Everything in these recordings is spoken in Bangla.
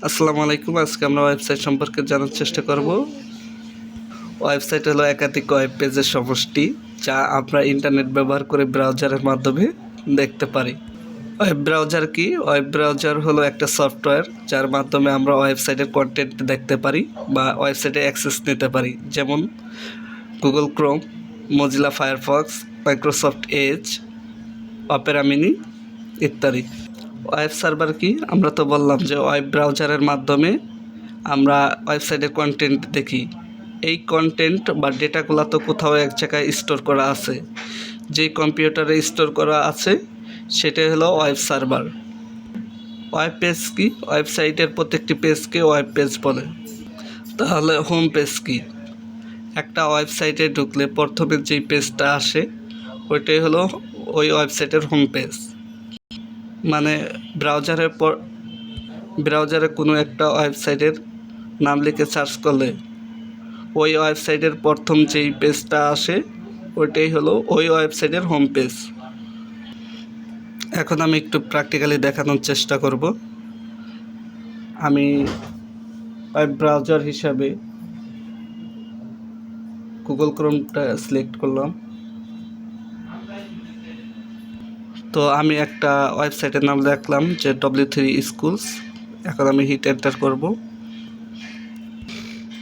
আসসালামু আলাইকুম। আজকে আমরা ওয়েবসাইট সম্পর্কে জানার চেষ্টা করব। ওয়েবসাইট হলো একাধিক ওয়েব পেজের সমষ্টি, যা আমরা ইন্টারনেট ব্যবহার করে ব্রাউজারের মাধ্যমে দেখতে পারি। ওয়েব ব্রাউজার কি? ওয়েব ব্রাউজার হলো একটা সফটওয়্যার যার মাধ্যমে আমরা ওয়েবসাইটের কন্টেন্ট দেখতে পারি বা ওয়েবসাইটে অ্যাক্সেস নিতে পারি, যেমন Google Chrome, Mozilla Firefox, Microsoft Edge, Opera mini ইত্যাদি। ওয়েব সার্ভার কি? আমরা তো বললাম যে ওয়েব ব্রাউজারের মাধ্যমে আমরা ওয়েবসাইটের কন্টেন্ট দেখি। এই কন্টেন্ট বা ডেটাগুলো তো কোথাও এক জায়গায় স্টোর করা আছে, যেই কম্পিউটারে স্টোর করা আছে সেটাই হলো ওয়েব সার্ভার। ওয়েব পেজ কি? ওয়েবসাইটের প্রত্যেকটি পেজকে ওয়েব পেজ বলে। তাহলে হোম পেজ কি? একটা ওয়েবসাইটে ঢুকলে প্রথমে যেই পেজটা আসে ওইটাই হলো ওই ওয়েবসাইটের হোম পেজ। মানে ব্রাউজারে কোনো একটা ওয়েবসাইটের নাম লিখে সার্চ করলে ওই ওয়েবসাইটের প্রথম যেই পেজটা আসে ওইটাই হলো ওই ওয়েবসাইটের হোম পেজ। এখন আমি একটু প্র্যাকটিক্যালি দেখানোর চেষ্টা করব। আমি ওয়েব ব্রাউজার হিসাবে গুগল ক্রোমটা সিলেক্ট করলাম। তো আমি একটা ওয়েবসাইটের নাম লিখলাম যে W3 স্কুলস। এখন আমি হিট এন্টার করব।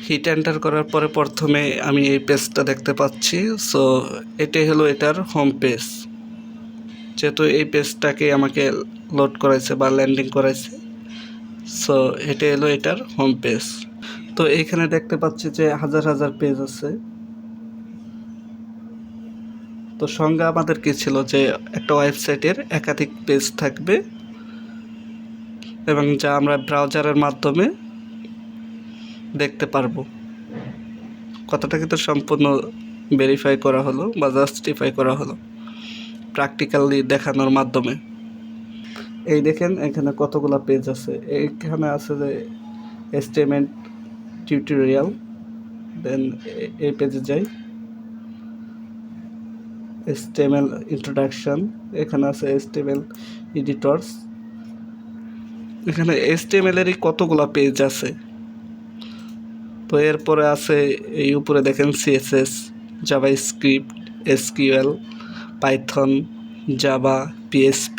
হিট এন্টার করার পরে প্রথমে আমি এই পেজটা দেখতে পাচ্ছি। সো এটাই হলো এটার হোম পেজ। যেহেতু এই পেজটাকে আমাকে লোড করাইছে বা ল্যান্ডিং করাইছে, সো এটাই হলো এটার হোম পেজ। তো এইখানে দেখতে পাচ্ছি যে হাজার হাজার পেজ আছে। তো সঙ্গে আমাদের কি ছিল যে একটা ওয়েবসাইটের একাধিক পেজ থাকবে এবং যা আমরা ব্রাউজারের মাধ্যমে দেখতে পারবো। কথাটা কিন্তু সম্পূর্ণ ভেরিফাই করা হলো বা জাস্টিফাই করা হলো প্র্যাকটিক্যালি দেখানোর মাধ্যমে। এই দেখেন এখানে কতগুলো পেজ আছে। এইখানে আছে যে HTML টিউটোরিয়াল, দেন এই পেজে যাই, HTML ইন্ট্রোডাকশন, এখানে আছে HTML এডিটরস। এখানে HTML-এরই কতগুলো পেজ আছে। তো এরপরে আছে এই উপরে দেখেন CSS, JavaScript, SQL, Python, Java, PHP।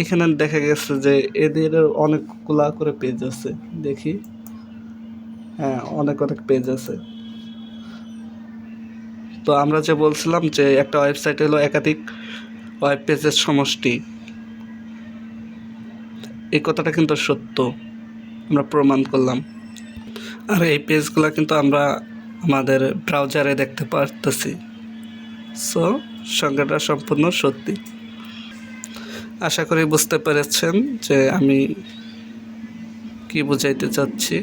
এখানে দেখা গেছে যে এদের অনেকগুলা করে পেজ আছে। দেখি, হ্যাঁ, অনেক পেজ আছে। তো আমরা যে বলছিলাম যে একটা ওয়েবসাইট হলো একাধিক ওয়েব পেজের সমষ্টি, এই কথাটা কিন্তু সত্য, আমরা প্রমাণ করলাম। আর এই পেজগুলো কিন্তু আমরা আমাদের ব্রাউজারে দেখতে পারতেছি। সো সংজ্ঞাটা সম্পূর্ণ সত্যি। আশা করি বুঝতে পেরেছেন যে আমি কি বুঝাইতে চাচ্ছি।